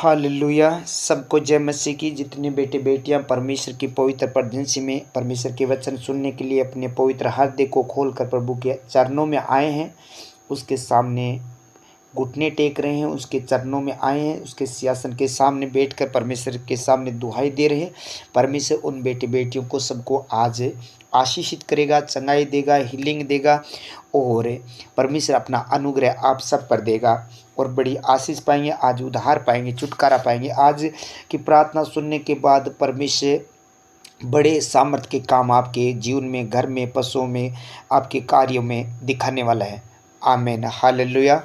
Hallelujah. सबको जय मसीह की। जितने बेटे बेटियां परमेश्वर की पवित्र प्रभु में परमेश्वर के वचन सुनने के लिए अपने पवित्र हृदय को खोलकर प्रभु के चरणों में आए हैं, उसके सामने घुटने टेक रहे हैं, उसके चरणों में आए हैं, उसके सिंहासन के सामने बैठकर परमेश्वर के सामने दुहाई दे रहे हैं। परमेश्वर उन बेटे बेटियों को सबको आज आशीषित करेगा, चंगाई देगा, हीलिंग देगा और परमेश्वर अपना अनुग्रह आप सब पर देगा और बड़ी आशीष पाएंगे। आज उद्धार पाएंगे, छुटकारा पाएंगे। आज की प्रार्थना सुनने के बाद परमेश्वर बड़े सामर्थ के काम आपके जीवन में, घर में, पशुओं में, आपके कार्यों में दिखाने वाला है। आमीन, हालेलुया।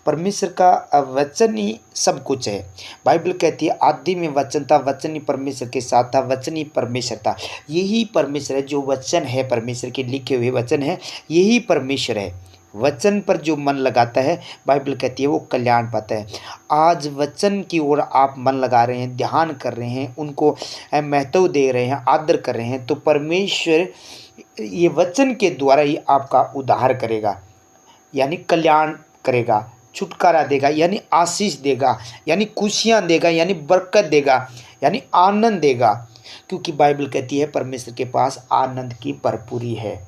परमेश्वर का वचन ही सब कुछ है। बाइबल कहती है आदि में वचन था, वचन ही परमेश्वर के साथ था, वचन ही परमेश्वर था। यही परमेश्वर है, जो वचन है परमेश्वर के लिखे हुए वचन है, यही परमेश्वर है। वचन पर जो मन लगाता है, बाइबल कहती है वो कल्याण पाता है। आज वचन की ओर आप मन लगा रहे हैं, ध्यान कर रहे हैं, उनको महत्व दे रहे हैं, आदर कर रहे हैं, तो परमेश्वर ये वचन के द्वारा ही आपका उद्धार करेगा, यानी कल्याण करेगा, छुटकारा देगा, यानी आशीष देगा, यानी खुशियाँ देगा, यानी बरकत देगा, यानी आनंद देगा। क्योंकि बाइबल कहती है परमेश्वर के पास आनंद की भरपूरी है।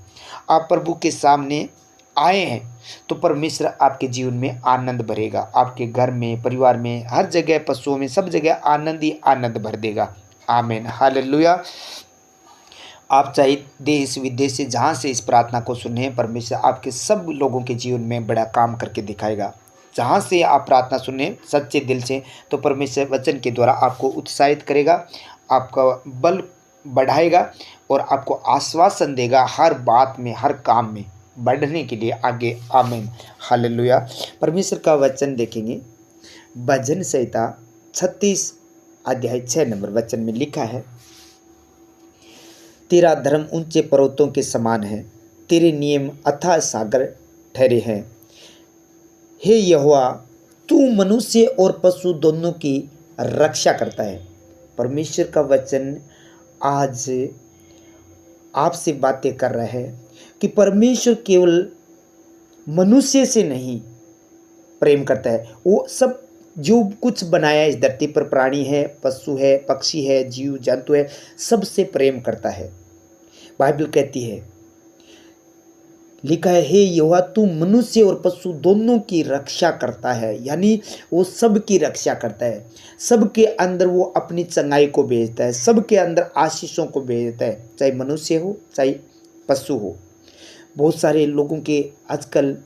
आप प्रभु के सामने आए हैं तो परमेश्वर आपके जीवन में आनंद भरेगा, आपके घर में, परिवार में, हर जगह, पशुओं में, सब जगह आनंद ही आनंद भर देगा। आमीन, हालेलुया। आप चाहे देश विदेश से जहाँ से इस प्रार्थना को सुने, परमेश्वर आपके सब लोगों के जीवन में बड़ा काम करके दिखाएगा। जहाँ से आप प्रार्थना सुने सच्चे दिल से, तो परमेश्वर वचन के द्वारा आपको उत्साहित करेगा, आपका बल बढ़ाएगा और आपको आश्वासन देगा हर बात में, हर काम में बढ़ने के लिए आगे। आमीन, हालेलुया। परमेश्वर का वचन देखेंगे, भजन संहिता 36 अध्याय 6 नंबर वचन में लिखा है, तेरा धर्म ऊंचे पर्वतों के समान है, तेरे नियम अथाह सागर ठहरे हैं। हे यहोवा, तू मनुष्य और पशु दोनों की रक्षा करता है। परमेश्वर का वचन आज आपसे बातें कर रहा है कि परमेश्वर केवल मनुष्य से नहीं प्रेम करता है, वो सब जो कुछ बनाया है इस धरती पर, प्राणी है, पशु है, पक्षी है, जीव जंतु है, सबसे प्रेम करता है। बाइबल कहती है, लिखा है, हे यहोवा, तू मनुष्य और पशु दोनों की रक्षा करता है, यानी वो सब की रक्षा करता है। सबके अंदर वो अपनी चंगाई को भेजता है, सबके अंदर आशीषों को भेजता है, चाहे मनुष्य हो चाहे पशु हो। बहुत सारे लोगों के आजकल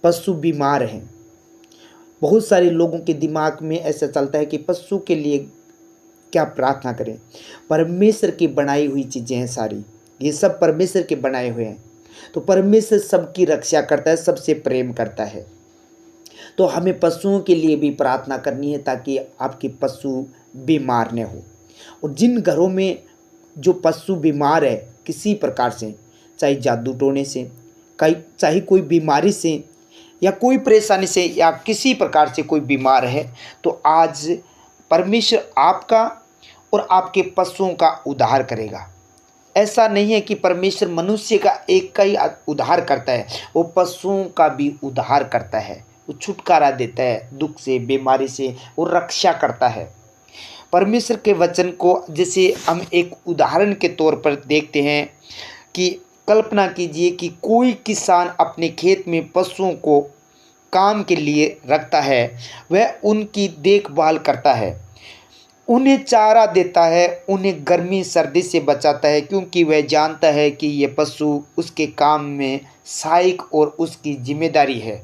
पशु बीमार हैं। बहुत सारे लोगों के दिमाग में ऐसा चलता है कि पशु के लिए क्या प्रार्थना करें। परमेश्वर की बनाई हुई चीज़ें हैं सारी, ये सब परमेश्वर के बनाए हुए हैं। तो परमेश्वर सबकी रक्षा करता है, सबसे प्रेम करता है। तो हमें पशुओं के लिए भी प्रार्थना करनी है ताकि आपके पशु बीमार न हो। और जिन घरों में जो पशु बीमार है किसी प्रकार से, चाहे जादू टोने से, चाहे कोई बीमारी से या कोई परेशानी से, या किसी प्रकार से कोई बीमार है, तो आज परमेश्वर आपका और आपके पशुओं का उद्धार करेगा। ऐसा नहीं है कि परमेश्वर मनुष्य का एक का ही उद्धार करता है, वो पशुओं का भी उद्धार करता है, वो छुटकारा देता है दुख से, बीमारी से, वो रक्षा करता है। परमेश्वर के वचन को जैसे हम एक उदाहरण के तौर पर देखते हैं कि कल्पना कीजिए कि कोई किसान अपने खेत में पशुओं को काम के लिए रखता है, वह उनकी देखभाल करता है, उन्हें चारा देता है, उन्हें गर्मी सर्दी से बचाता है, क्योंकि वह जानता है कि ये पशु उसके काम में सहायक और उसकी जिम्मेदारी है।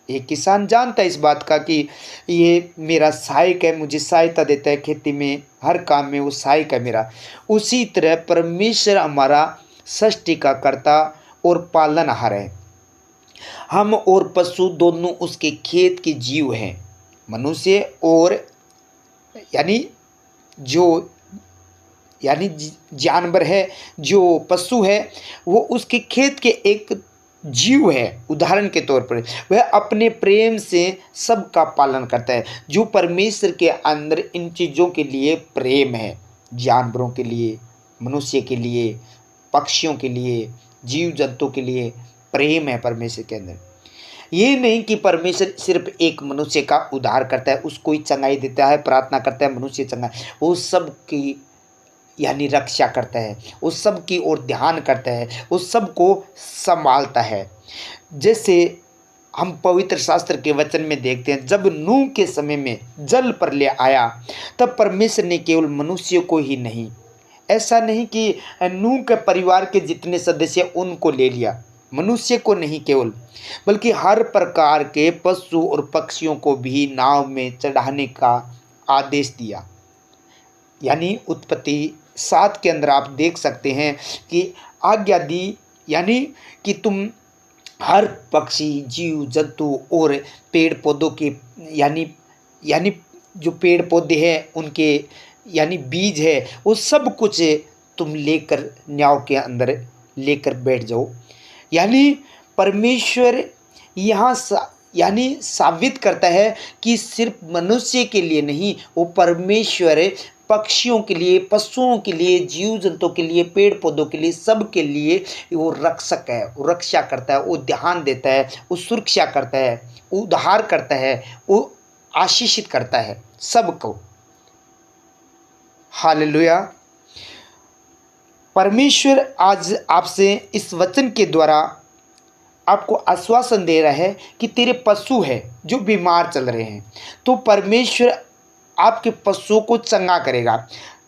एक किसान जानता है इस बात का कि ये मेरा सहायक है, मुझे सहायता देता है, खेती में हर काम में वो सहायक है मेरा। उसी तरह परमेश्वर हमारा सृष्टि का कर्ता और पालनहार है। हम और पशु दोनों उसके खेत के जीव हैं। मनुष्य और यानी जानवर है, जो पशु है, वो उसके खेत के एक जीव है। उदाहरण के तौर पर वह अपने प्रेम से सबका पालन करता है। जो परमेश्वर के अंदर इन चीज़ों के लिए प्रेम है, जानवरों के लिए, मनुष्य के लिए, पक्षियों के लिए, जीव जंतु के लिए प्रेम है परमेश्वर के अंदर। ये नहीं कि परमेश्वर सिर्फ एक मनुष्य का उद्धार करता है, उसको ही चंगाई देता है, प्रार्थना करता है, मनुष्य चंगा, वो सब की यानी रक्षा करता है, उस सब की ओर ध्यान करता है, उस सब को संभालता है। जैसे हम पवित्र शास्त्र के वचन में देखते हैं, जब नूह के समय में जल प्रलय आया तब परमेश्वर ने केवल मनुष्य को ही नहीं, ऐसा नहीं कि नूह के परिवार के जितने सदस्य उनको ले लिया, मनुष्य को नहीं केवल, बल्कि हर प्रकार के पशु और पक्षियों को भी नाव में चढ़ाने का आदेश दिया। यानी उत्पत्ति 7 के अंदर आप देख सकते हैं कि आज्ञा दी, यानी कि तुम हर पक्षी, जीव जंतु और पेड़ पौधों के यानी यानी जो पेड़ पौधे हैं उनके यानी बीज है, वो सब कुछ तुम लेकर नाव के अंदर लेकर बैठ जाओ। यानी परमेश्वर यहाँ यानी साबित करता है कि सिर्फ मनुष्य के लिए नहीं, वो परमेश्वर पक्षियों के लिए, पशुओं के लिए, जीव जंतुओं के लिए, पेड़ पौधों के लिए, सब के लिए वो रक्षक है, वो रक्षा करता है, वो ध्यान देता है, वो सुरक्षा करता है, वो उद्धार करता है, वो आशीषित करता है सबको। हालेलुया। परमेश्वर आज आपसे इस वचन के द्वारा आपको आश्वासन दे रहा है कि तेरे पशु है जो बीमार चल रहे हैं, तो परमेश्वर आपके पशुओं को चंगा करेगा।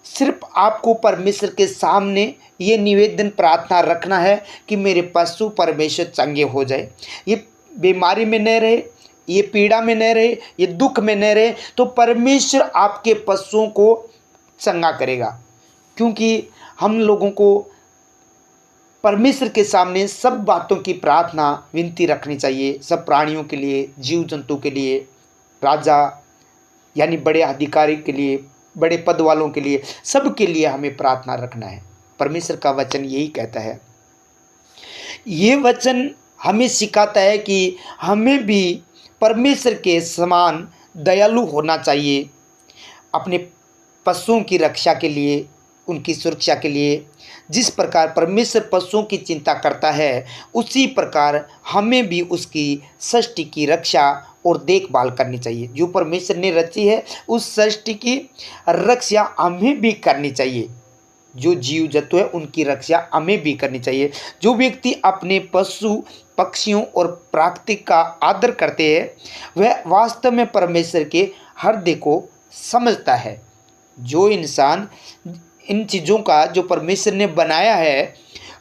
सिर्फ आपको परमेश्वर के सामने ये निवेदन प्रार्थना रखना है कि मेरे पशु परमेश्वर चंगे हो जाए, ये बीमारी में न रहे, ये पीड़ा में न रहे, ये दुख में न रहे, तो परमेश्वर आपके पशुओं को चंगा करेगा। क्योंकि हम लोगों को परमेश्वर के सामने सब बातों की प्रार्थना विनती रखनी चाहिए, सब प्राणियों के लिए, जीव जंतु के लिए, राजा यानी बड़े अधिकारी के लिए, बड़े पद वालों के लिए, सब के लिए हमें प्रार्थना रखना है। परमेश्वर का वचन यही कहता है। ये वचन हमें सिखाता है कि हमें भी परमेश्वर के समान दयालु होना चाहिए, अपने पशुओं की रक्षा के लिए, उनकी सुरक्षा के लिए। जिस प्रकार परमेश्वर पशुओं की चिंता करता है, उसी प्रकार हमें भी उसकी सृष्टि की रक्षा और देखभाल करनी चाहिए। जो परमेश्वर ने रची है उस सृष्टि की रक्षा हमें भी करनी चाहिए। जो जीव जंतु है उनकी रक्षा हमें भी करनी चाहिए। जो व्यक्ति अपने पशु पक्षियों और प्राकृतिक का आदर करते हैं, वह वास्तव में परमेश्वर के हृदय को समझता है। जो इंसान इन चीज़ों का जो परमेश्वर ने बनाया है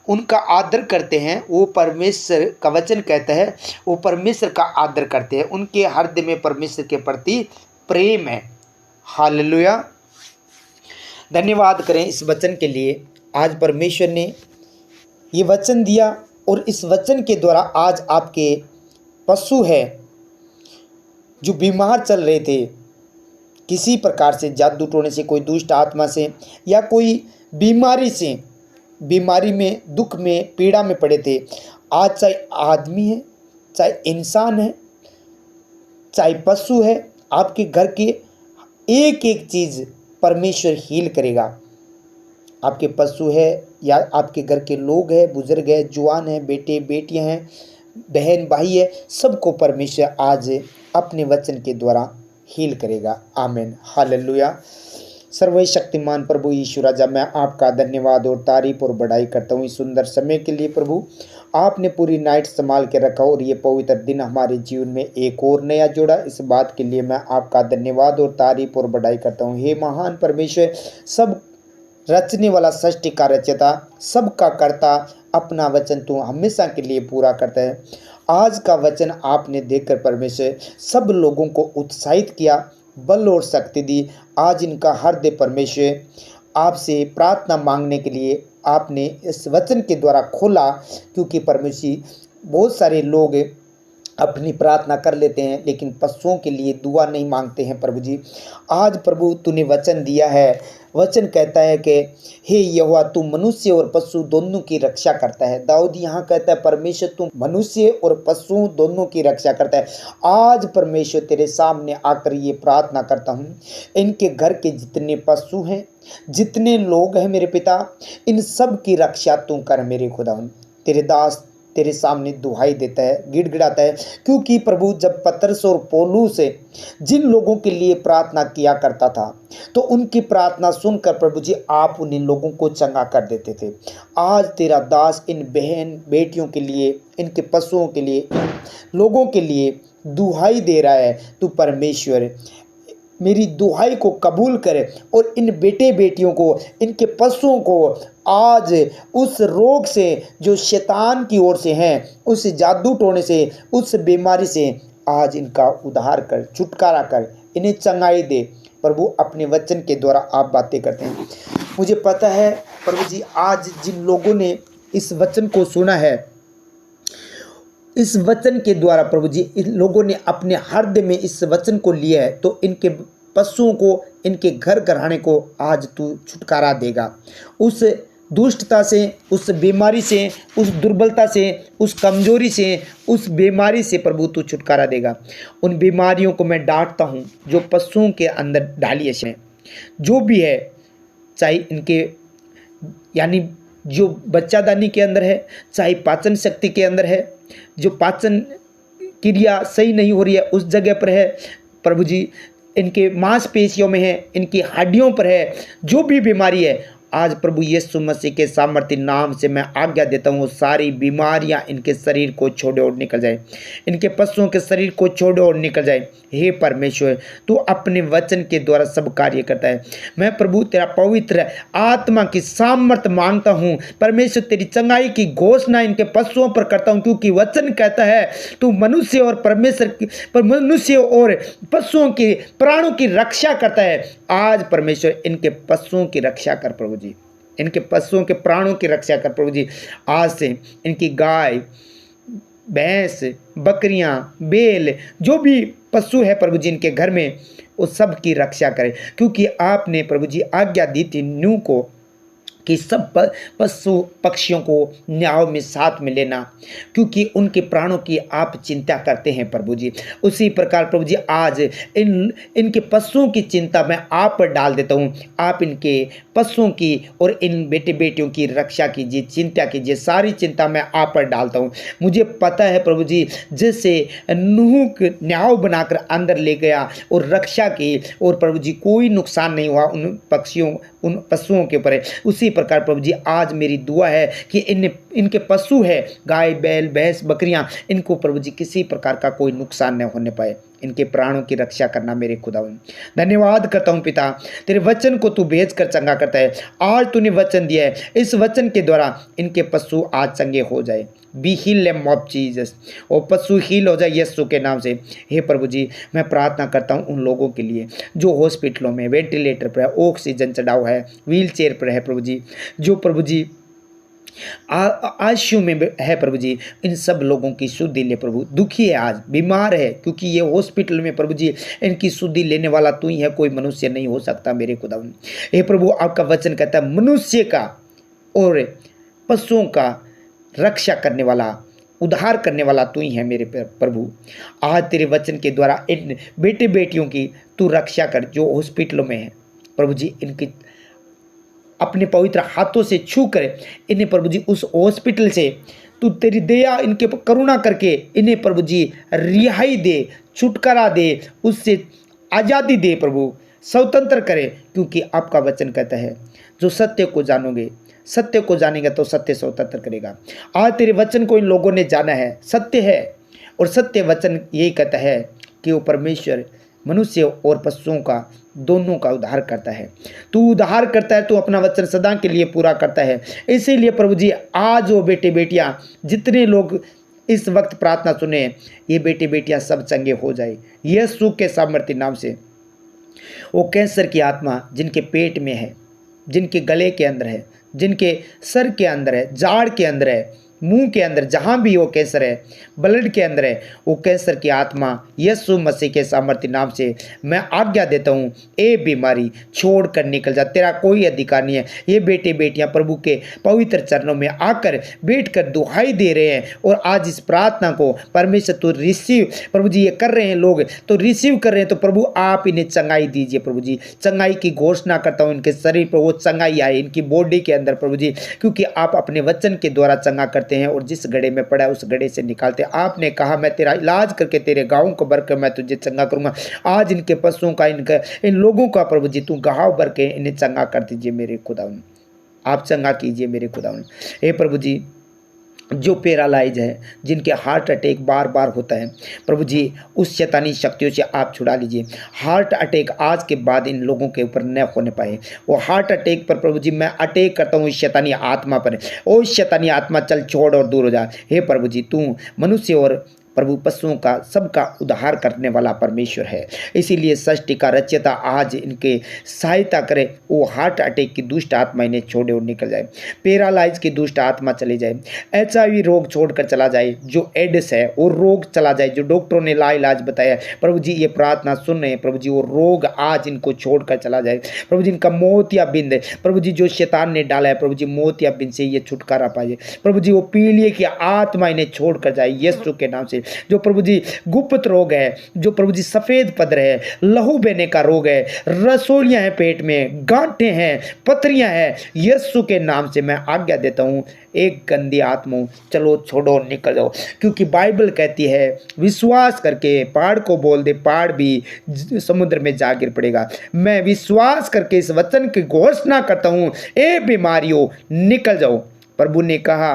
उनका आदर करते हैं, वो परमेश्वर का वचन कहता है वो परमेश्वर का आदर करते हैं, उनके हृदय में परमेश्वर के प्रति प्रेम है। हालेलुया। धन्यवाद करें इस वचन के लिए। आज परमेश्वर ने ये वचन दिया और इस वचन के द्वारा आज आपके पशु है जो बीमार चल रहे थे, किसी प्रकार से जादू टोने से, कोई दुष्ट आत्मा से या कोई बीमारी से, बीमारी में, दुख में, पीड़ा में पड़े थे, आज चाहे आदमी है, चाहे इंसान है, चाहे पशु है, आपके घर की एक एक चीज़ परमेश्वर हील करेगा। आपके पशु है या आपके घर के लोग हैं, बुजुर्ग है, जवान है, बेटे बेटियां हैं, बहन भाई है, सबको परमेश्वर आज अपने वचन के द्वारा हील करेगा। आमीन। हालेलुया। सर्वशक्तिमान प्रभु यीशु राजा, मैं आपका धन्यवाद और तारीफ और बड़ाई करता हूँ इस सुंदर समय के लिए। प्रभु आपने पूरी नाइट संभाल के रखा और ये पवित्र दिन हमारे जीवन में एक और नया जोड़ा, इस बात के लिए मैं आपका धन्यवाद और तारीफ और बड़ाई करता हूँ। हे महान परमेश्वर, सब रचने वाला, सृष्टि का रचयिता, सबका कर्ता, अपना वचन तू हमेशा के लिए पूरा करता है। आज का वचन आपने देखकर परमेश्वर सब लोगों को उत्साहित किया, बल और शक्ति दी। आज इनका हृदय परमेश्वर आपसे प्रार्थना मांगने के लिए आपने इस वचन के द्वारा खोला, क्योंकि परमेश्वर बहुत सारे लोग अपनी प्रार्थना कर लेते हैं लेकिन पशुओं के लिए दुआ नहीं मांगते हैं। प्रभु जी, आज प्रभु तूने वचन दिया है, वचन कहता है कि हे यहोवा तू मनुष्य और पशु दोनों की रक्षा करता है। दाऊद यहाँ कहता है परमेश्वर तू मनुष्य और पशु दोनों की रक्षा करता है। आज परमेश्वर तेरे सामने आकर ये प्रार्थना करता हूँ, इनके घर के जितने पशु हैं, जितने लोग हैं मेरे पिता, इन सब की रक्षा तू कर मेरे खुदा। तेरे दास तेरे सामने दुहाई देता है, गिड़गिड़ाता है, क्योंकि प्रभु जब पतरस और पौलुस से जिन लोगों के लिए प्रार्थना किया करता था तो उनकी प्रार्थना सुनकर प्रभु जी आप उन्हीं लोगों को चंगा कर देते थे। आज तेरा दास इन बहन बेटियों के लिए, इनके पशुओं के लिए, इन लोगों के लिए दुहाई दे रहा है। तू परमेश्वर मेरी दुहाई को कबूल करे और इन बेटे बेटियों को, इनके पशुओं को आज उस रोग से जो शैतान की ओर से हैं, उस जादू टोने से, उस बीमारी से आज इनका उद्धार कर, छुटकारा कर, इन्हें चंगाई दे। प्रभु अपने वचन के द्वारा आप बातें करते हैं। मुझे पता है प्रभु जी आज जिन लोगों ने इस वचन को सुना है, इस वचन के द्वारा प्रभु जी इन लोगों ने अपने हृदय में इस वचन को लिया है, तो इनके पशुओं को, इनके घर घराने को आज तू छुटकारा देगा उस दुष्टता से, उस बीमारी से, उस दुर्बलता से, उस कमजोरी से, उस बीमारी से प्रभु तू छुटकारा देगा। उन बीमारियों को मैं डांटता हूँ जो पशुओं के अंदर डाली है, जो भी है, चाहे इनके यानी जो बच्चादानी के अंदर है, चाहे पाचन शक्ति के अंदर है, जो पाचन क्रिया सही नहीं हो रही है उस जगह पर है प्रभु जी, इनके मांसपेशियों में है, इनकी हड्डियों पर है, जो भी बीमारी है आज प्रभु यीशु मसीह के सामर्थ्य नाम से मैं आज्ञा देता हूँ, सारी बीमारियाँ इनके शरीर को छोड़े और निकल जाए, इनके पशुओं के शरीर को छोड़े और निकल जाए। हे परमेश्वर तू अपने वचन के द्वारा सब कार्य करता है। मैं प्रभु तेरा पवित्र आत्मा की सामर्थ्य मांगता हूँ परमेश्वर, तेरी चंगाई की घोषणा इनके पशुओं पर करता हूँ, क्योंकि वचन कहता है तू मनुष्य और मनुष्य और पशुओं की प्राणों की रक्षा करता है। आज परमेश्वर इनके पशुओं की रक्षा कर प्रभु जी, इनके पशुओं के प्राणों की रक्षा कर प्रभु जी। आज से इनकी गाय, भैंस, बकरियां, बैल, जो भी पशु है प्रभु जी इनके घर में, उस सब की रक्षा करें, क्योंकि आपने प्रभु जी आज्ञा दी थी नूह को कि सब पशु पक्षियों को न्याय में साथ में लेना, क्योंकि उनके प्राणों की आप चिंता करते हैं प्रभु जी। उसी प्रकार प्रभु जी आज इनके पशुओं की चिंता मैं आप पर डाल देता हूँ। आप इनके पशुओं की और इन बेटे बेटियों की रक्षा कीजिए, चिंता कीजिए, सारी चिंता मैं आप पर डालता हूँ। मुझे पता है प्रभु जी जैसे नूह न्याय बनाकर अंदर ले गया और रक्षा की, और प्रभु जी कोई नुकसान नहीं हुआ उन पक्षियों, उन पशुओं के ऊपर, उसी प्रकार प्रभु जी आज मेरी दुआ है कि इनके पशु है, गाय, बैल, भैंस, बकरियां, इनको प्रभु जी किसी प्रकार का कोई नुकसान न होने पाए, इनके प्राणों की रक्षा करना मेरे खुदा। धन्यवाद करता हूँ पिता, तेरे वचन को तू भेज कर चंगा करता है। आज तूने वचन दिया है, इस वचन के द्वारा इनके पशु आज चंगे हो जाए। बी हील एम ऑफ जीसस, और पशु हील हो जाए यीशु के नाम से। हे प्रभु जी मैं प्रार्थना करता हूँ उन लोगों के लिए जो हॉस्पिटलों में वेंटिलेटर पर है, ऑक्सीजन चढ़ाव है, व्हील चेयर पर है प्रभु जी, जो प्रभु जी आईसीयू में है प्रभु जी, इन सब लोगों की शुद्धि ले प्रभु। दुखी है, आज बीमार है, क्योंकि ये हॉस्पिटल में प्रभु जी इनकी शुद्धि लेने वाला तू ही है, कोई मनुष्य नहीं हो सकता मेरे खुदा। हे प्रभु आपका वचन कहता है मनुष्य का और पशुओं का रक्षा करने वाला, उद्धार करने वाला तू ही है मेरे प्रभु। आज तेरे वचन के द्वारा इन बेटे बेटियों की तू रक्षा कर जो हॉस्पिटलों में है प्रभु जी, इनकी अपने पवित्र हाथों से छू कर इन्हें प्रभु जी उस हॉस्पिटल से तू तेरी दया इनके करुणा करके इन्हें प्रभु जी रिहाई दे, छुटकारा दे, उससे आज़ादी दे प्रभु, स्वतंत्र करे, क्योंकि आपका वचन कहता है जो सत्य को जानोगे, सत्य को जानेगा तो सत्य स्वतंत्र करेगा। आज तेरे वचन को इन लोगों ने जाना है, सत्य है, और सत्य वचन यही कहता है कि वो परमेश्वर मनुष्य और पशुओं का दोनों का उद्धार करता है। तू उद्धार करता है, तू अपना वचन सदा के लिए पूरा करता है। इसीलिए प्रभु जी आज वो बेटे बेटियां, जितने लोग इस वक्त प्रार्थना सुने, ये बेटे बेटियां सब चंगे हो जाए यीशु के सामर्थ्य नाम से। वो कैंसर की आत्मा जिनके पेट में है, जिनके गले के अंदर है, जिनके सर के अंदर है, जाड़ के अंदर है, मुंह के अंदर, जहाँ भी वो कैंसर है, ब्लड के अंदर है, वो कैंसर की आत्मा यीशु मसीह के सामर्थ्य नाम से मैं आज्ञा देता हूँ, ए बीमारी छोड़ कर निकल जा, तेरा कोई अधिकार नहीं है। ये बेटे बेटियाँ प्रभु के पवित्र चरणों में आकर बैठकर दुहाई दे रहे हैं, और आज इस प्रार्थना को परमेश्वर तो रिसीव प्रभु जी ये कर रहे हैं, लोग तो रिसीव कर रहे हैं, तो प्रभु आप इन्हें चंगाई दीजिए प्रभु जी। चंगाई की घोषणा करता हूँ, इनके शरीर पर वो चंगाई आए, इनकी बॉडी के अंदर प्रभु जी, क्योंकि आप अपने वचन के द्वारा चंगा करते करते हैं और जिस गड्ढे में पड़ा है उस गड्ढे से निकालते हैं। आपने कहा मैं तेरा इलाज करके तेरे गाँव को भर कर मैं तुझे चंगा करूँगा। आज इनके पशुओं का, इन लोगों का प्रभु जी तू घाव भर के इन्हें चंगा कर दीजिए मेरे खुदावन, आप चंगा कीजिए मेरे खुदावन। हे प्रभु जी, जो पैरालाइज है, जिनके हार्ट अटैक बार बार होता है प्रभु जी, उस शैतानी शक्तियों से आप छुड़ा लीजिए। हार्ट अटैक आज के बाद इन लोगों के ऊपर न होने पाए। वो हार्ट अटैक पर प्रभु जी मैं अटैक करता हूँ इस शैतानी आत्मा पर। ओ शैतानी आत्मा चल छोड़ और दूर हो जा। हे प्रभु जी, तू मनुष्य और प्रभु पशुओं का सबका उद्धार करने वाला परमेश्वर है, इसीलिए सृष्टि का रचयिता आज इनके सहायता करे। वो हार्ट अटैक की दुष्ट आत्मा इन्हें छोड़े और निकल जाए, पैरालाइज की दुष्ट आत्मा चली जाए, HIV रोग छोड़कर चला जाए, जो एड्स है वो रोग चला जाए, जो डॉक्टरों ने लाइलाज बताया प्रभु जी ये प्रार्थना सुन रहे हैं प्रभु जी, वो रोग आज इनको छोड़कर चला जाए प्रभु जी। इनका मौत या बिंद प्रभु जी जो शैतान ने डाला है प्रभु जी, मौत या बिंद से ये छुटकारा पाए प्रभु जी। वो पीलिए की आत्मा इन्हें छोड़कर जाए यीशु के नाम से। जो प्रभु जी गुप्त रोग है, जो प्रभु जी सफेद पदर है, लहू बहने का रोग है, रसोलियां हैं पेट में, गांठें हैं, पथरियां हैं, यीशु के नाम से मैं आज्ञा देता हूं एक गंदी आत्मा चलो छोड़ो निकल जाओ, क्योंकि बाइबल कहती है विश्वास करके पहाड़ को बोल दे पहाड़ भी समुद्र में जा गिर पड़ेगा। मैं विश्वास करके इस वचन की घोषणा करता हूं, ए बीमारियों निकल जाओ। प्रभु ने कहा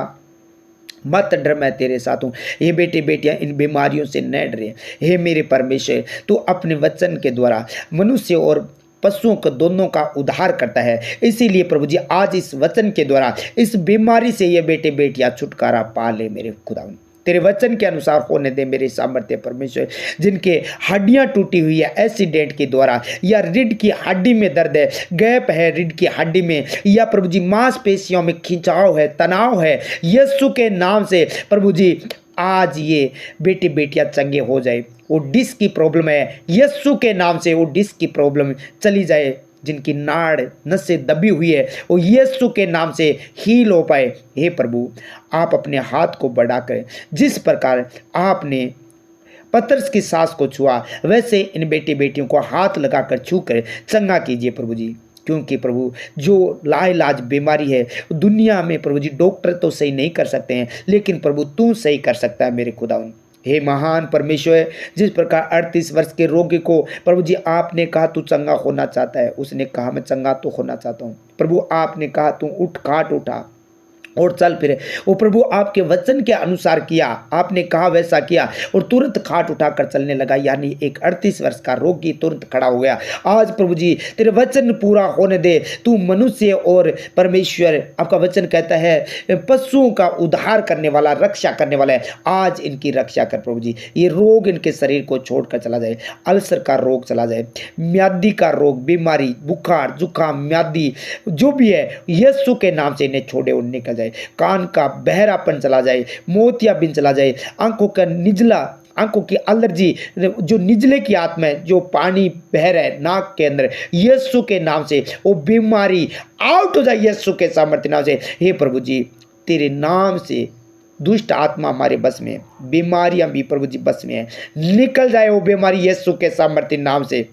मत डर मैं तेरे साथ हूँ। ये बेटे बेटियां इन बीमारियों से न डरे। हे मेरे परमेश्वर, तू अपने वचन के द्वारा मनुष्य और पशुओं को दोनों का उद्धार करता है, इसीलिए प्रभु जी आज इस वचन के द्वारा इस बीमारी से ये बेटे बेटियां छुटकारा पा ले मेरे खुदा। तेरे वचन के अनुसार होने दे मेरे सामर्थ्य परमेश्वर। जिनके हड्डियां टूटी हुई है एक्सीडेंट के द्वारा, या रीढ़ की हड्डी में दर्द है, गैप है रीढ़ की हड्डी में, या प्रभु जी मांसपेशियों में खिंचाव है, तनाव है, यीशु के नाम से प्रभु जी आज ये बेटे बेटियां चंगे हो जाए। वो डिस्क की प्रॉब्लम है यीशु के नाम से वो डिस्क की प्रॉब्लम चली जाए। जिनकी नाड़ नसें दबी हुई है वो यीशु के नाम से हील हो पाए। हे प्रभु, आप अपने हाथ को बढ़ाकर जिस प्रकार आपने पतरस की सांस को छुआ वैसे इन बेटे बेटियों को हाथ लगाकर छू कर चंगा कीजिए प्रभु जी। क्योंकि प्रभु जो लाइलाज बीमारी है दुनिया में प्रभु जी डॉक्टर तो सही नहीं कर सकते हैं, लेकिन प्रभु तू सही कर सकता है मेरे खुदावन। हे महान परमेश्वर, जिस प्रकार 38 वर्ष के रोगी को प्रभु जी आपने कहा तू चंगा होना चाहता है, उसने कहा मैं चंगा तो होना चाहता हूँ। प्रभु आपने कहा तू उठ खाट उठा और चल फिरे। वो प्रभु आपके वचन के अनुसार किया, आपने कहा वैसा किया और तुरंत खाट उठाकर चलने लगा, यानी एक 38 वर्ष का रोगी तुरंत खड़ा हो गया। आज प्रभु जी तेरे वचन पूरा होने दे। तू मनुष्य और परमेश्वर, आपका वचन कहता है पशुओं का उद्धार करने वाला, रक्षा करने वाला है। आज इनकी रक्षा कर प्रभु जी। ये रोग इनके शरीर को छोड़कर चला जाए, अल्सर का रोग चला जाए, म्यादी का रोग, बीमारी, बुखार, जुकाम, म्यादी जो भी है यीशु के नाम से इन्हें छोड़े और निकल जाए। कान का बहरापन चला जाए, मोतियाबिंद चला जाए, आंखों का निजला, आंखों की एलर्जी, जो निजले की आत्मा है, जो पानी बह रहा है नाक के अंदर, यीशु के नाम से वो बीमारी आउट हो जाए यीशु के सामर्थ्य नाम से। हे प्रभु जी तेरे नाम से दुष्ट आत्मा हमारे बस में, बीमारियां भी प्रभु जी बस में है, निकल जाए वो बीमारी यीशु के सामर्थ्य नाम से।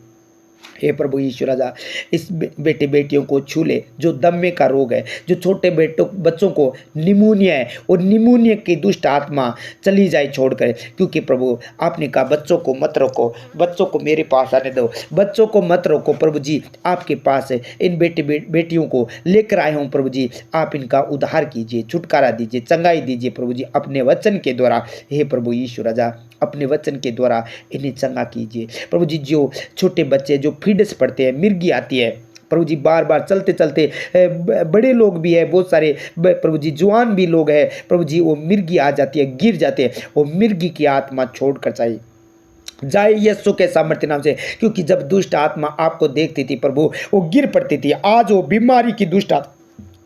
हे प्रभु यीशु राजा, इस बेटे बेटियों को छू ले जो दमे का रोग है, जो छोटे बच्चों को निमोनिया है, और निमोनिया की दुष्ट आत्मा चली जाए छोड़कर। क्योंकि प्रभु आपने कहा बच्चों को मत रोको, बच्चों को मेरे पास आने दो, बच्चों को मत रोको प्रभु जी। आपके पास है इन बेटियों को लेकर आए हूँ प्रभु जी। आप इनका उद्धार कीजिए, छुटकारा दीजिए, चंगाई दीजिए प्रभु जी अपने वचन के द्वारा। हे प्रभु यीशु राजा, अपने वचन के द्वारा इन्हें चंगा कीजिए प्रभु जी। जो छोटे बच्चे जो फिडस पड़ते हैं, मिर्गी आती है प्रभु जी, बार बार चलते चलते, बड़े लोग भी है बहुत सारे प्रभु जी, जवान भी लोग हैं प्रभु जी, वो मिर्गी आ जाती है, गिर जाते हैं, वो मिर्गी की आत्मा छोड़कर चाहिए जाए यीशु के सामर्थ्य नाम से। क्योंकि जब दुष्ट आत्मा आपको देखती थी प्रभु वो गिर पड़ती थी, आज वो बीमारी की दुष्ट आत्मा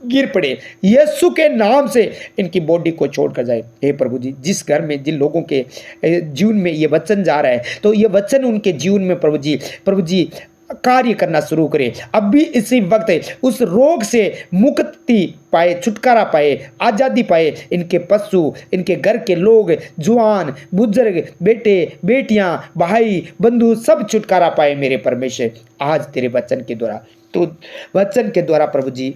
गिर पड़े यीशु के नाम से, इनकी बॉडी को छोड़कर जाए। हे प्रभु जी, जिस घर में जिन लोगों के जीवन में ये वचन जा रहा है तो ये वचन उनके जीवन में प्रभु जी कार्य करना शुरू करे। अब भी इसी वक्त उस रोग से मुक्ति पाए, छुटकारा पाए, आज़ादी पाए इनके पशु, इनके घर के लोग, जवान बुजुर्ग, बेटे बेटियां, भाई बंधु सब छुटकारा पाए मेरे परमेश्वर। आज तेरे वचन के द्वारा, तो वचन के द्वारा प्रभु जी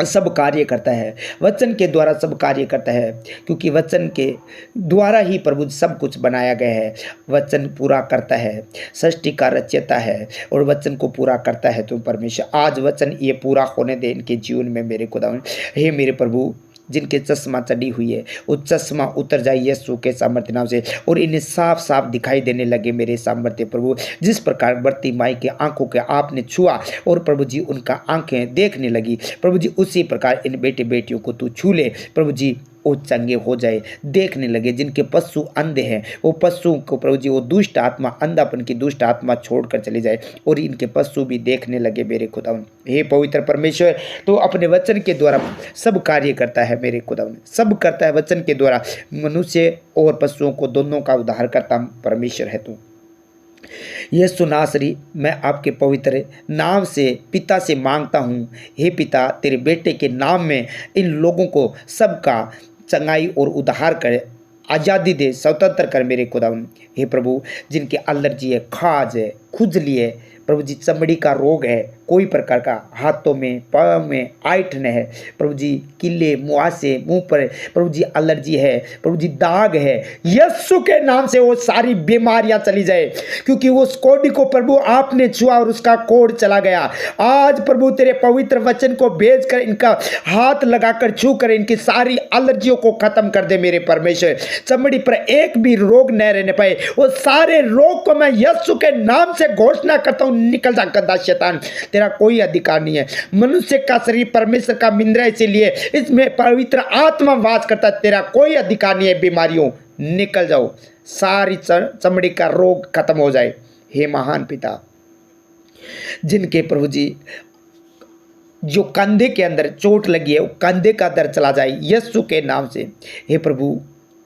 सब कार्य करता है, वचन के द्वारा सब कार्य करता है, क्योंकि वचन के द्वारा ही प्रभु सब कुछ बनाया गया है। वचन पूरा करता है, सृष्टि का रचयिता है और वचन को पूरा करता है। तुम परमेश्वर आज वचन ये पूरा होने दे इनके जीवन में मेरे खुदावन। हे मेरे प्रभु, जिनके चश्मा चढ़ी हुई है वो चश्मा उतर जाए यीशु के सामर्थ्य नाम से, और इन्हें साफ साफ दिखाई देने लगे मेरे सामर्थ्य प्रभु। जिस प्रकार बढ़ती माई के आंखों के आपने छुआ और प्रभु जी उनका आंखें देखने लगी, प्रभु जी उसी प्रकार इन बेटे बेटियों को तू छू ले प्रभु जी, वो चंगे हो जाए, देखने लगे। जिनके पशु अंधे हैं वो पशुओं को प्रभु जी वो दुष्ट आत्मा, अंधापन की दुष्ट आत्मा छोड़कर चली जाए और इनके पशु भी देखने लगे मेरे खुदावन। हे पवित्र परमेश्वर, तो अपने वचन के द्वारा सब कार्य करता है मेरे खुदावन, सब करता है वचन के द्वारा। मनुष्य और पशुओं को दोनों का उद्धार करता परमेश्वर है तू। यीशु नासरी, मैं आपके पवित्र नाम से पिता से मांगता हूँ, हे पिता, तेरे बेटे के नाम में इन लोगों को सबका चंगाई और उद्धार करे, आज़ादी दे, स्वतंत्र कर मेरे खुदावन। हे प्रभु, जिनके एलर्जी है, खाज है, खुजली है प्रभु जी, चमड़ी का रोग है, कोई प्रकार का, हाथों में पाँव में आइठन है प्रभु जी, किले मुहासे मुंह पर प्रभु जी एलर्जी है प्रभु जी, दाग है, यीशु के नाम से वो सारी बीमारियां चली जाए, क्योंकि उस कोड़ी को प्रभु आपने छुआ और उसका कोड़ चला गया। आज प्रभु तेरे पवित्र वचन को भेजकर इनका हाथ लगाकर छू कर इनकी सारी एलर्जियों को खत्म कर दे मेरे परमेश्वर। चमड़ी पर एक भी रोग न रहने पाए, वो सारे रोग को मैं यीशु के नाम से घोषणा करता हूँ, निकल जा गंदा शैतान, तेरा कोई अधिकार नहीं है। मनुष्य का शरीर परमेश्वर का मंदिर है, इसीलिए इसमें पवित्र आत्मा वास करता है, तेरा कोई अधिकार नहीं है। बीमारियों निकल जाओ, सारी चमड़ी का रोग खत्म हो जाए। हे महान पिता, जिनके प्रभु जी जो कंधे के अंदर चोट लगी है वो कंधे का दर्द चला जाए यीशु के नाम से। हे प्रभु,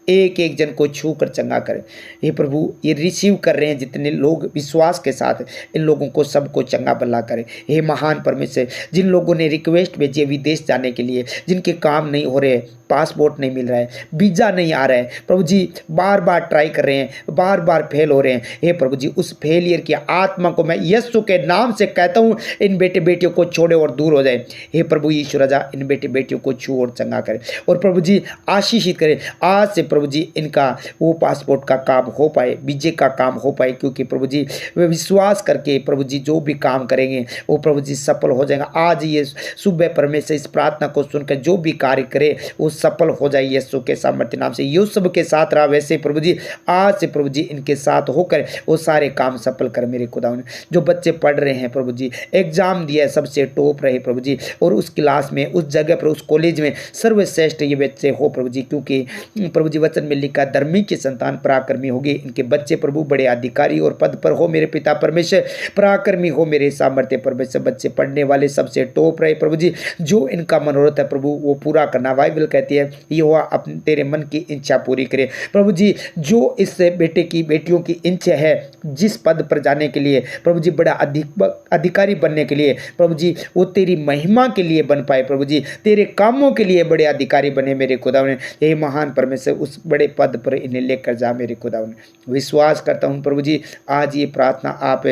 एक एक जन को छू कर चंगा करें। हे प्रभु, ये रिसीव कर रहे हैं जितने लोग विश्वास के साथ, इन लोगों को सबको चंगा भला करें। हे महान परमेश्वर, जिन लोगों ने रिक्वेस्ट भेजी है विदेश जाने के लिए, जिनके काम नहीं हो रहे, पासपोर्ट नहीं मिल रहा है, वीज़ा नहीं आ रहा है प्रभु जी, बार बार ट्राई कर रहे हैं, बार बार फेल हो रहे हैं, हे प्रभु जी, उस फेलियर की आत्मा को मैं यीशु के नाम से कहता हूँ, इन बेटे बेटियों को छोड़े और दूर हो जाए। हे प्रभु यीशु राजा, इन बेटे बेटियों को छू और चंगा करें और प्रभु जी आशीषित करें। आज से प्रभु जी इनका वो पासपोर्ट का काम हो पाए, वीजे का काम हो पाए, क्योंकि प्रभु जी वे विश्वास करके प्रभु जी जो भी काम करेंगे वो प्रभु जी सफल हो जाएगा। आज ये सुबह परमेश्वर इस प्रार्थना को सुनकर जो भी कार्य करे वो सफल हो जाए यीशु के सामर्थ्य नाम से। यूसुफ के साथ रहा वैसे प्रभु जी आज से प्रभु जी इनके साथ होकर वो सारे काम सफल कर मेरे खुदा। जो बच्चे पढ़ रहे हैं प्रभु जी, एग्जाम दिया सबसे टॉप रहे प्रभु जी, और उस क्लास में, उस जगह पर, उस कॉलेज में सर्वश्रेष्ठ ये बच्चे हो प्रभु जी, क्योंकि प्रभु जी वचन में लिखा धर्मी की संतान पराक्रमी होगी। इनके बच्चे प्रभु बड़े अधिकारी और पद पर हो मेरे पिता परमेश्वर, पराक्रमी हो मेरे सामर्थ्य परमेश्वर। बच्चे पढ़ने वाले सबसे टॉप रहे प्रभु जी, जो इनका मनोरथ है प्रभु वो पूरा करना। बाइबल कहती है यहोवा अपने तेरे मन की इच्छा पूरी करे प्रभु जी। जो इस बेटे की बेटियों की इच्छा है जिस पद पर जाने के लिए प्रभु जी, बड़ा अधिकारी बनने के लिए प्रभु जी, वो तेरी महिमा के लिए बन पाए प्रभु जी, तेरे कामों के लिए बड़े अधिकारी बने मेरे खुदावन। ये महान परमेश्वर उस बड़े पद पर इन्हें लेकर जा मेरे खुदावन। विश्वास करता हूँ प्रभु जी आज ये प्रार्थना आप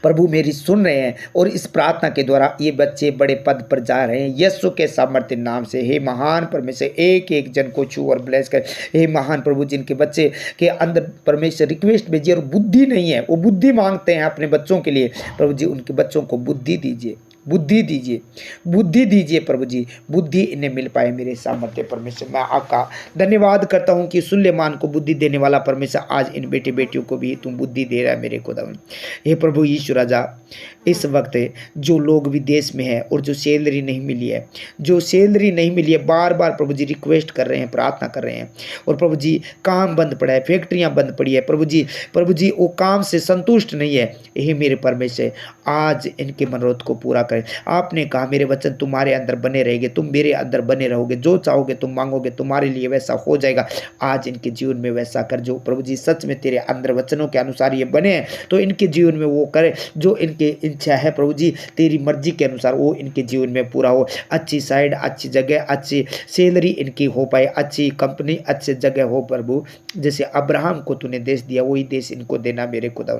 प्रभु मेरी सुन रहे हैं और इस प्रार्थना के द्वारा ये बच्चे बड़े पद पर जा रहे हैं यीशु के सामर्थ्य नाम से। हे महान परमेश्वर, एक एक जन को छू और ब्लेस कर। हे महान प्रभु, जिनके बच्चे के अंदर परमेश्वर रिक्वेस्ट भेजिए और बुद्धि नहीं है, वो बुद्धि मांगते हैं अपने बच्चों के लिए प्रभु जी, उनके बच्चों को बुद्धि दीजिए, बुद्धि दीजिए, बुद्धि दीजिए प्रभु जी, बुद्धि इन्हें मिल पाए मेरे सामर्थ्य परमेश्वर। मैं आपका धन्यवाद करता हूँ कि सुलेमान को बुद्धि देने वाला परमेश्वर आज इन बेटे बेटियों को भी तुम बुद्धि दे रहा है मेरे खुदावन। हे प्रभु यीशु राजा, इस वक्त जो लोग विदेश में है और जो सैलरी नहीं मिली है, जो सैलरी नहीं मिली है, बार बार प्रभु जी रिक्वेस्ट कर रहे हैं, प्रार्थना कर रहे हैं, और प्रभु जी काम बंद पड़ा है, फैक्ट्रियाँ बंद पड़ी है प्रभु जी वो काम से संतुष्ट नहीं है। हे मेरे परमेश्वर, आज इनके मनोरथ को पूरा करें। आपने कहा मेरे वचन तुम्हारे अंदर बने रहेंगे, तुम मेरे अंदर बने रहोगे, जो चाहोगे तुम मांगोगे तुम्हारे लिए वैसा हो जाएगा। आज इनके जीवन में वैसा कर, जो प्रभु जी सच में तेरे अंदर वचनों के अनुसार ये बने हैं, तो इनके जीवन में वो करे जो इनकी इच्छा है प्रभु जी, तेरी मर्जी के अनुसार वो इनके जीवन में पूरा हो। अच्छी साइड, अच्छी जगह, अच्छी सैलरी इनकी हो पाए, अच्छी कंपनी, अच्छी जगह हो प्रभु। जैसे अब्राहम को तूने देश दिया वही देश इनको देना मेरे खुदा।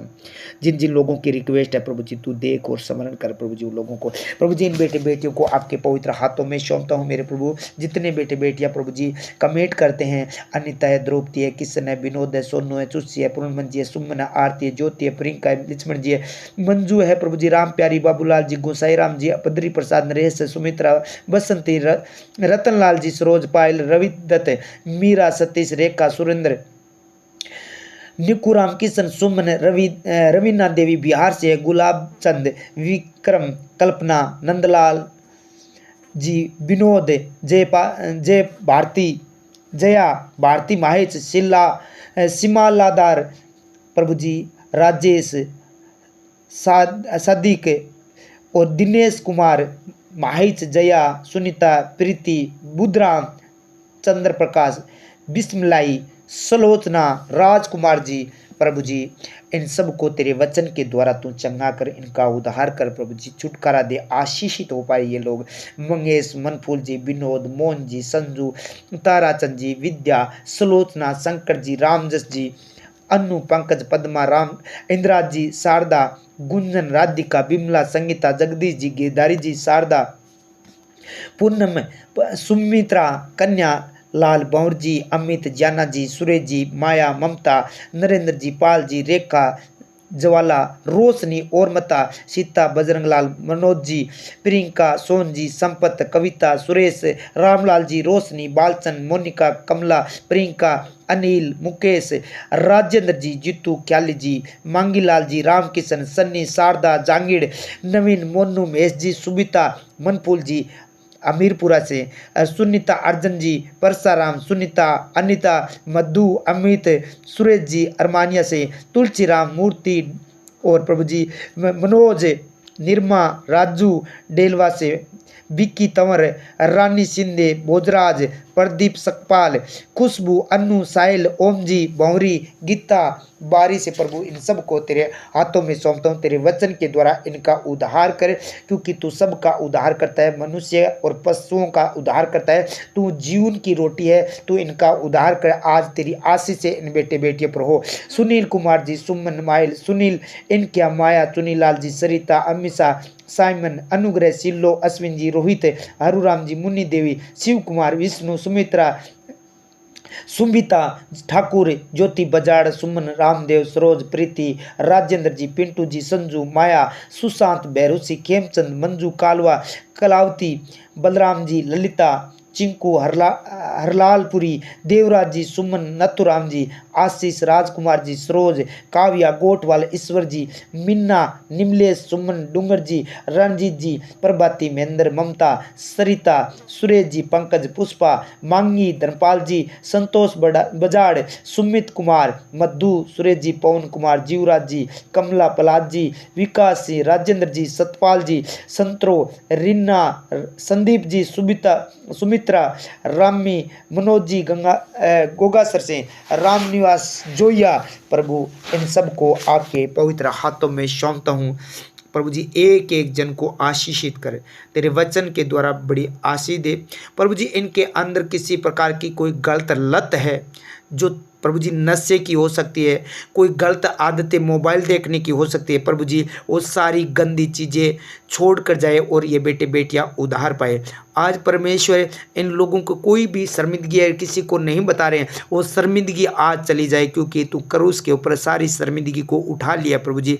जिन जिन लोगों की रिक्वेस्ट है प्रभु जी तू देख और स्मरण कर प्रभु जी, उन लोगों को को प्रभु जी इन बेटे बेटियों को आपके पवित्र हाथों में सौंपता हूँ मेरे प्रभु। जितने बेटे बेटियां प्रभु जी कमेंट करते हैं, अनिता है, द्रौपदी है, किशन है, विनोद है, सोनू है, चुस्सी है, पूर्णमन जी है, सुमन है, आरती है, ज्योति है, प्रियंका है, लक्ष्मण जी है, मंजू है प्रभु जी, राम प्यारी, बाबूलाल जी, गोसाई राम जी, बद्री प्रसाद, नरेश, सुमित्रा, बसंती, रतनलाल जी, सरोज, पायल, रवि दत्त, मीरा, सतीश, रेखा, सुरेंद्र, निकुराम, किशन, सुमन, रवीना देवी बिहार से है, गुलाब चंद, विक्रम, कल्पना, नंदलाल जी, विनोद, जय भारती, जया भारती, माहेश, सिमालादार प्रभु जी, राजेश, सदीक और दिनेश कुमार, माहेश, जया, सुनीता, प्रीति, बुधराम, चंद्र प्रकाश, बिस्मिलाई, सलोचना, राजकुमार जी प्रभु जी इन सब को तेरे वचन के द्वारा तू चंगा कर, इनका उद्धार कर प्रभु जी, छुटकारा दे, आशीषित हो पाए ये लोग। मंगेश, मनफूल जी, विनोद, मोहन जी, संजू, ताराचंद जी, विद्या, सलोचना, शंकर जी, रामजस जी, अनु, पंकज, पद्मा, राम, इंदिरा जी, शारदा, गुंजन, राधिका, बिमला, संगीता, जगदीश जी, गिरधारी जी, शारदा, पूनम, सुमित्रा, कन्या, लाल, बंवर जी, अमित, जाना जी, सुरेश जी, माया, ममता, नरेंद्र जी, पाल जी, रेखा, ज्वाला, रोशनी, औरमता, सीता, बजरंगलाल, मनोज जी, प्रियंका, सोन जी, संपत, कविता, सुरेश, रामलाल जी, रोशनी, बालचंद, मोनिका, कमला, प्रियंका, अनिल, मुकेश, राजेंद्र जी, जीतू, क्याली जी, मांगीलाल जी, रामकिशन, सन्नी, शारदा, जांगीड़, नवीन, मोनू, महेश जी, सुबिता, मनफूल जी, अमीरपुरा से, सुनीता, अर्जन जी, परसाराम, सुनीता, अनिता, मधु, अमित, सुरेश जी, अरमानिया से, तुलसीराम, मूर्ति और प्रभु जी मनोज, निर्मा, राजू, डेलवा से, विक्की तंवर, रानी सिंधे, भोजराज, प्रदीप सकपाल, खुशबू, अनु, साहिल, ओम जी, भौरी, गीता, बारी से प्रभु इन सब को तेरे हाथों में सौंपता हूँ। तेरे वचन के द्वारा इनका उद्धार कर, क्योंकि तू सबका उद्धार करता है, मनुष्य और पशुओं का उद्धार करता है। तू जीवन की रोटी है, तू इनका उद्धार कर। आज तेरी आशीष से इन बेटे बेटियों पर हो। सुनील कुमार जी, सुमन, माइल, सुनील, इनक्या, माया, चुनीलाल जी, सरिता, अमिषा, साइमन, अनुग्रह, सिल्लो, अश्विन जी, रोहित, हरुराम जी, मुन्नी देवी, शिव कुमार, विष्णु, सुमित्रा, सुमिता ठाकुर, ज्योति बजाड़, सुमन, रामदेव, सरोज, प्रीति, राजेंद्र जी, पिंटू जी, संजू, माया, सुशांत, भैरूसी, खेमचंद, मंजू, कालवा, कलावती, बलराम जी, ललिता, चिंकू, हरलालपुरी, देवराज जी, सुमन, नथुराम जी, आशीष, राजकुमार जी, सरोज, काव्या, गोटवाल, ईश्वर जी, मिन्ना, निमलेश, सुमन, डूंगर जी, रणजीत जी, प्रभाती, महेंद्र, ममता, सरिता, सुरेश जी, पंकज, पुष्पा, मांगी, धर्मपाल जी, संतोष बजाड़, सुमित कुमार, मधु, सुरेश जी, पवन कुमार, जीवराज जी, कमला, प्रहलाद जी, विकास जी, राजेंद्र जी, सतपाल जी, संतरो, रिन्ना, संदीप जी, सुमित्रा, रामी, मनोज जी, गोगासर से, राम निवास, जोया, प्रभु इन सब को आपके पवित्र हाथों में सौंपता हूँ। प्रभु जी एक एक जन को आशीषित कर, तेरे वचन के द्वारा बड़ी आशीष दे। प्रभु जी इनके अंदर किसी प्रकार की कोई गलत लत है, जो प्रभु जी नशे की हो सकती है, कोई गलत आदतें मोबाइल देखने की हो सकती है, प्रभु जी वो सारी गंदी चीज़ें छोड़ कर जाए और ये बेटे बेटियां उद्धार पाए। आज परमेश्वर इन लोगों को कोई भी शर्मिंदगी है किसी को नहीं बता रहे हैं, वो शर्मिंदगी आज चली जाए, क्योंकि तू क्रूस के ऊपर सारी शर्मिंदगी को उठा लिया। प्रभु जी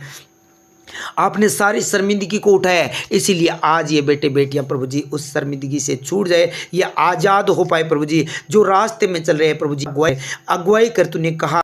आपने सारी शर्मिंदगी को उठाया है, इसीलिए आज ये बेटे बेटियां प्रभु जी उस शर्मिंदगी से छूट जाए, ये आज़ाद हो पाए। प्रभु जी जो रास्ते में चल रहे हैं प्रभु जी अगुवाई कर, तूने कहा